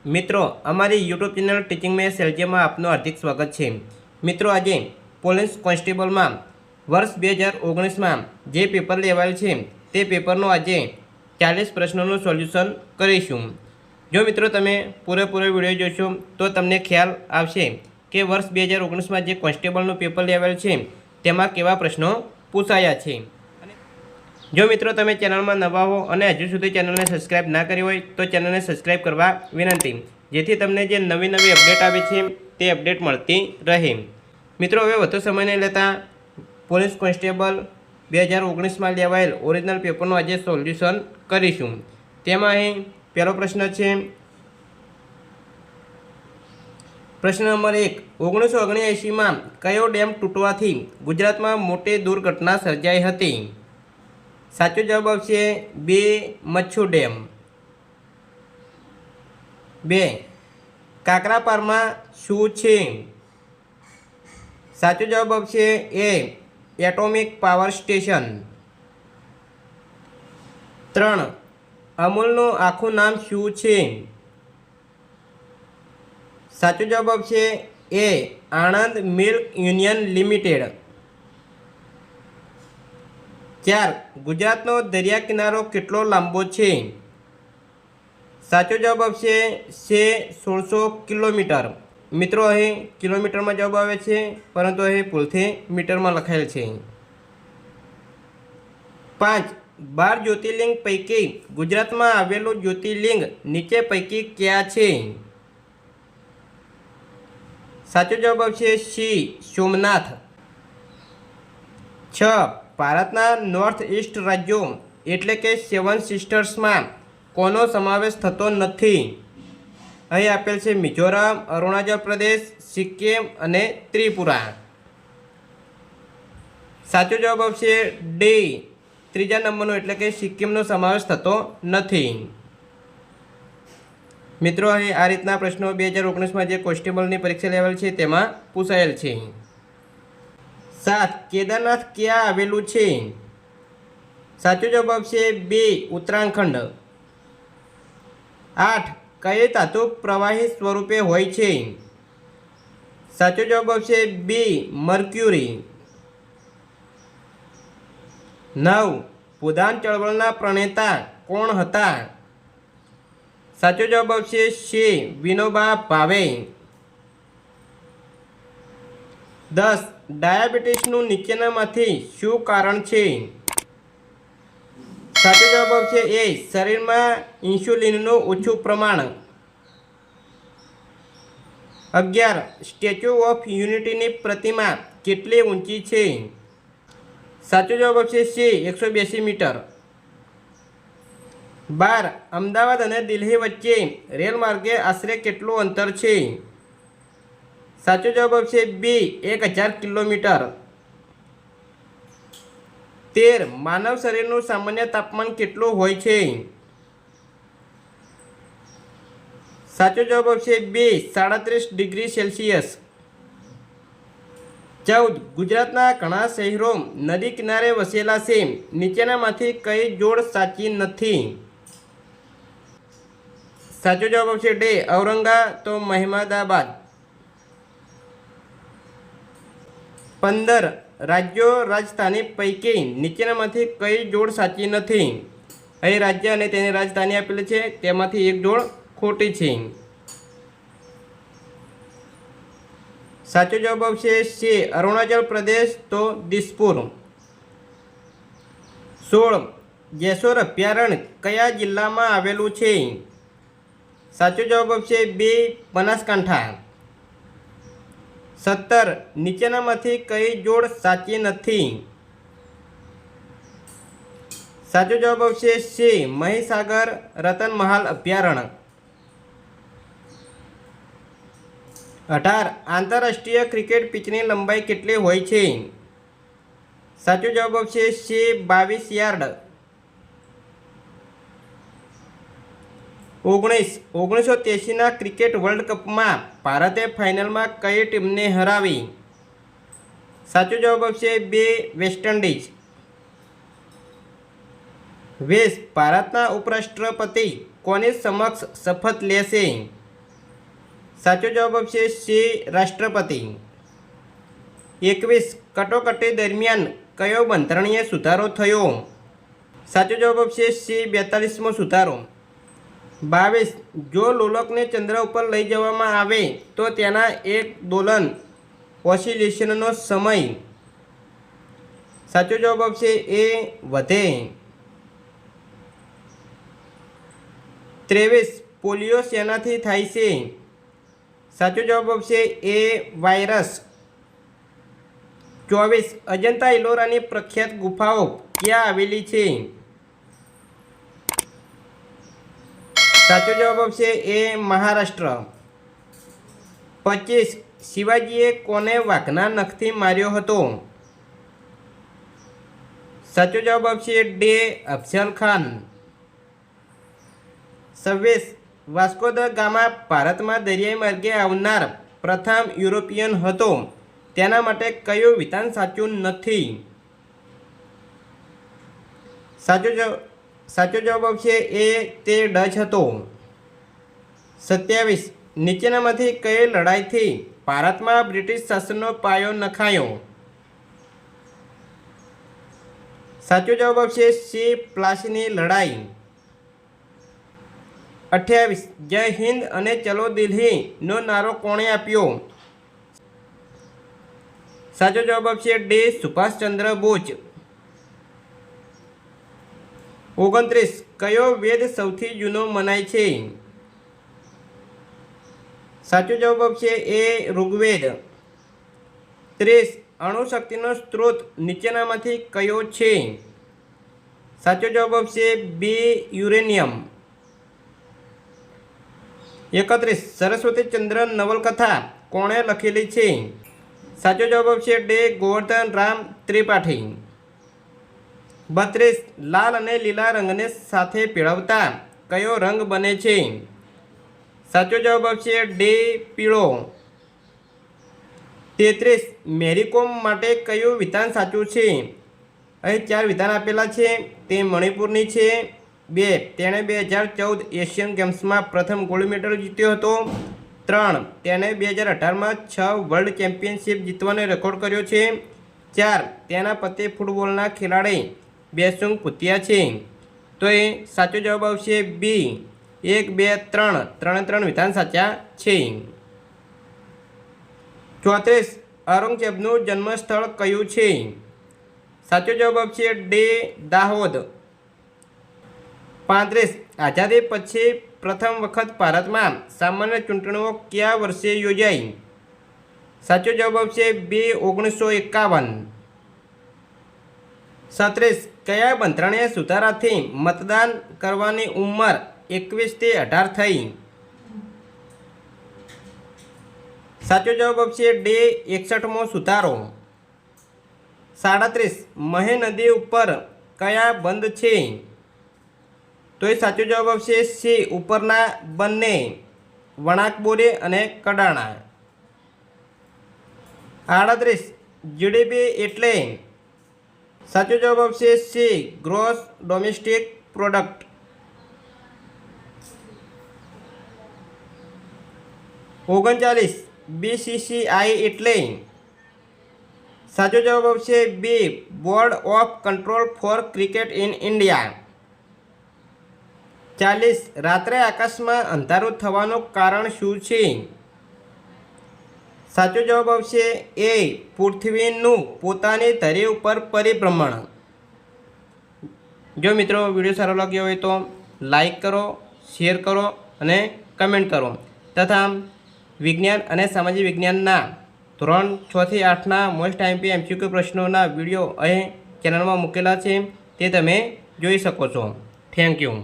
મિત્રો અમારી YouTube channel teaching મેં સેલ્જિયમમાં આપનું હાર્દિક સ્વાગત છે। મિત્રો આજે પોલીસ કોન્સ્ટેબલમાં વર્ષ 2019માં જે પેપર લેવાયેલ છે તે પેપરનું આજે 40 પ્રશ્નોનું સોલ્યુશન કરીશું। જો મિત્રો તમે પૂરેપૂરો વિડીયો જોશો તો તમને ખ્યાલ આવશે કે વર્ષ 2019માં જે કોન્સ્ટેબલનું પેપર લેવાયેલ છે તેમાં કેવા પ્રશ્નો પૂછાયા છે। જો મિત્રો તમે ચેનલમાં નવા હો અને હજુ સુધી ચેનલને સબસ્ક્રાઇબ ના કરી હોય તો ચેનલને સબસ્ક્રાઇબ કરવા વિનંતી, જેથી તમને જે નવી અપડેટ આવે છે તે અપડેટ મળતી રહે। મિત્રો હવે વધુ સમય નહીં લેતા પોલીસ કોન્સ્ટેબલ 2019માં લેવાયેલ ઓરિજિનલ પેપરનું આજે સોલ્યુશન કરીશું। તેમાં અહીં પહેલો પ્રશ્ન છે, પ્રશ્ન નંબર 1, 1979માં કયો ડેમ તૂટવાથી ગુજરાતમાં મોટી દુર્ઘટના સર્જાઈ હતી? સાચો જવાબ આવશે બે, મચ્છુ ડેમ। 2, કાકરાપારમાં શું છે? સાચો જવાબ આવશે એ, એટોમિક પાવર સ્ટેશન। 3, અમૂલનું આખું નામ શું છે? સાચો જવાબ આવશે એ, આણંદ મિલ્ક યુનિયન લિમિટેડ। 4, ગુજરાતનો દરિયા કિનારો કેટલો લાંબો છે? સાચો જવાબ આવશે છે 1600 કિલોમીટર। મિત્રો અહીં કિલોમીટરમાં જવાબ આવે છે, પરંતુ અહીં ભૂલથી મીટરમાં લખાયેલ છે। 5, 12 જ્યોતિર્લિંગ પૈકી ગુજરાતમાં આવેલું જ્યોતિર્લિંગ નીચે પૈકી કયા છે? સાચો જવાબ આવશે સી, સોમનાથ। 6, ભારતના નોર્થ ઇસ્ટ રાજ્યો એટલે કે 7 સિસ્ટર્સમાં કોનો સમાવેશ થતો નથી? અહીં આપેલ છે મિઝોરમ, અરુણાચલ પ્રદેશ, સિક્કિમ અને ત્રિપુરા। સાચો જવાબ આવશે ડી, ત્રીજા નંબરનો એટલે કે સિક્કિમનો સમાવેશ થતો નથી। મિત્રો અહીં આ રીતના પ્રશ્નો 2019માં જે કોન્સ્ટેબલની પરીક્ષા લેવાયેલ છે તેમાં પૂછાયેલ છે। 7, કેદારનાથ ક્યાં આવેલું છે? સાચો જવાબ આવશે બી, ઉત્તરાખંડ। 8, કઈ ધાતુ પ્રવાહી સ્વરૂપે હોય છે? સાચો જવાબ આવશે બી, મર્ક્યુરી। 9, ભૂદાન ચળવળના પ્રણેતા કોણ હતા? સાચો જવાબ આવશે સી, વિનોબા ભાવે। 10, ડાયાબિટીસનું નીચેનામાંથી શું કારણ છે? સાચો જવાબ આવશે એ, શરીરમાં ઇન્સ્યુલિનનું ઓછું પ્રમાણ। 11, સ્ટેચ્યુ ઓફ યુનિટીની પ્રતિમા કેટલી ઊંચી છે? સાચો જવાબ આવશે સી, 182 મીટર। 12, અમદાવાદ અને દિલ્હી વચ્ચે રેલ માર્ગે આશરે કેટલું અંતર છે? સાચો જવાબ આવશે બી, 1000 કિલોમીટર। 13, માનવ શરીરનું સામાન્ય તાપમાન કેટલું હોય છે? સાચો જવાબ આવશે બી, 37 ડિગ્રી સેલ્સિયસ। 14, ગુજરાતના ઘણા શહેરો નદી કિનારે વસેલા છે, નીચેનામાંથી કઈ જોડ સાચી નથી? સાચો જવાબ આવશે ડી, ઔરંગા તો મહેમદાબાદ। 15, રાજ્યો રાજધાની પૈકી નીચેનામાંથી કઈ જોડ સાચી નથી? અહીં રાજ્ય અને તેની રાજધાની આપેલી છે, તેમાંથી એક જોડ ખોટી છે। સાચો જવાબ આવશે સી, અરુણાચલ પ્રદેશ તો દિસપુર। 16, જેસોર અભયારણ્ય કયા જિલ્લામાં આવેલું છે? સાચો જવાબ આવશે બી, બનાસકાંઠા। 17, નીચેનામાંથી કઈ જોડ સાચી નથી? સાચો જવાબ આવશે સી, મહીસાગર રતનમહાલ અભયારણ્ય। 18, આંતરરાષ્ટ્રીય ક્રિકેટ પિચની લંબાઈ કેટલી હોય છે? સાચો જવાબ આવશે સી, 22 યાર્ડ। 19, 1983ના ક્રિકેટ વર્લ્ડ કપમાં ભારતે ફાઇનલમાં કઈ ટીમને હરાવી? સાચો જવાબ આવશે બી, વેસ્ટ ઇન્ડિઝ। 20, ભારતના ઉપરાષ્ટ્રપતિ કોની સમક્ષ શપથ લેશે? સાચો જવાબ આવશે સી રાષ્ટ્રપતિ. 21 કટોકટી દરમિયાન કયો બંધારણીય સુધારો થયો? સાચો જવાબ આવશે સી 42મો સુધારો. 22 જો લોલકને ચંદ્ર ઉપર લઈ જવામાં આવે તો તેના એક દોલન ઓસિલેશનનો સમય. સાચો જવાબ આવશે એ વધે. 23 પોલિયો શેનાથી થાય છે? સાચો જવાબ આવશે એ વાયરસ. 24 અજંતા ઇલોરાની પ્રખ્યાત ગુફાઓ ક્યાં આવેલી છે? સાચો જવાબ આવશે એ મહારાષ્ટ્ર. 25 શિવાજીએ કોને વાઘના નખથી માર્યો હતો? સાચો જવાબ આવશે day Afzal Khan. 26 Vasco da gamma ભારતમાં દરિયાઈ માર્ગે આવનાર પ્રથમ યુરોપિયન હતો. તેના માટે કયું વિધાન સાચું નથી? સાચો જવાબ આવશે એ તે ડચ હતો. 27 નીચેનામાંથી કઈ લડાઈથી ભારતમાં બ્રિટિશ શાસનનો પાયો નખાયો? સાચો જવાબ આવશે સી પ્લાસીની લડાઈ. 28 જય હિન્દ અને ચલો દિલ્હીનો નારો કોણે આપ્યો? સાચો જવાબ આવશે ડી સુભાષચંદ્ર બોઝ. 29 કયો વેદ સૌથી જૂનો મનાય છે? સાચો જવાબ આવશે એ ઋગ્વેદ. 30 અણુશક્તિનો સ્ત્રોત નીચેનામાંથી કયો છે? સાચો જવાબ આવશે બી યુરેનિયમ. 31 સરસ્વતીચંદ્ર નવલકથા કોણે લખેલી છે? સાચો જવાબ આવશે ડે ગોવર્ધન રામ ત્રિપાઠી. 32 લાલ અને લીલા રંગને સાથે ભેળવતા કયો રંગ બને છે? સાચો જવાબ આવશે ડે પીળો. 33 મેરીકોમ માટે કયું વિધાન સાચું છે? અહીં 4 વિધાન આપેલા છે. તે મણિપુરની છે. 2 તેણે 2014 એશિયન ગેમ્સમાં પ્રથમ ગોલ્ડ મેડલ જીત્યો હતો. 3 તેણે 2018માં 6 વર્લ્ડ ચેમ્પિયનશિપ જીતવાનો રેકોર્ડ કર્યો છે. 4 તેના પતિ ફૂટબોલના ખેલાડી બેસુંગ ભૂતિયા છે. તો એ સાચો જવાબ આવશે બી 1 2 3 3 વિધાન સાચા છે. 34 ઔરંગઝેબનું જન્મસ્થળ કયું છે? સાચો જવાબ આવશે ડે દાહોદ. 35 આઝાદી પછી પ્રથમ વખત ભારતમાં સામાન્ય ચૂંટણીઓ કયા વર્ષે યોજાઈ? સાચો જવાબ આવશે બી 1951. 37 કયા બંધારણીય સુધારાથી મતદાન કરવાની ઉંમર 21 થી 18 થઈ? સાચો જવાબ આવશે ડે 61મો સુધારો. 37 મહે નદી ઉપર કયા બંધ છે? તો એ સાચો જવાબ આવશે સી ઉપરના બંને વણાકબોરી અને કડાણા. 38 જીડીપી એટલે? સાચો જવાબ આવશે C gross domestic product. 39 BCCI એટલે? સાચો જવાબ આવશે B board of control for cricket in India. 40 રાત્રે આકાશમાં અંધારું થવાનું કારણ શું છે? સાચો જવાબ આવશે એ પૃથ્વીનું પોતાની ધરી ઉપર પરિભ્રમણ. જો મિત્રો વિડીયો સારો લાગ્યો હોય તો લાઈક કરો, શેર કરો અને કમેન્ટ કરો. તથા વિજ્ઞાન અને સામાજિક વિજ્ઞાનના ધોરણ 6 થી 8ના મોસ્ટ આઈએમપી એમસીક્યુ પ્રશ્નોના વિડીયો અહીં ચેનલમાં મૂકેલા છે, તે તમે જોઈ શકો છો. Thank you.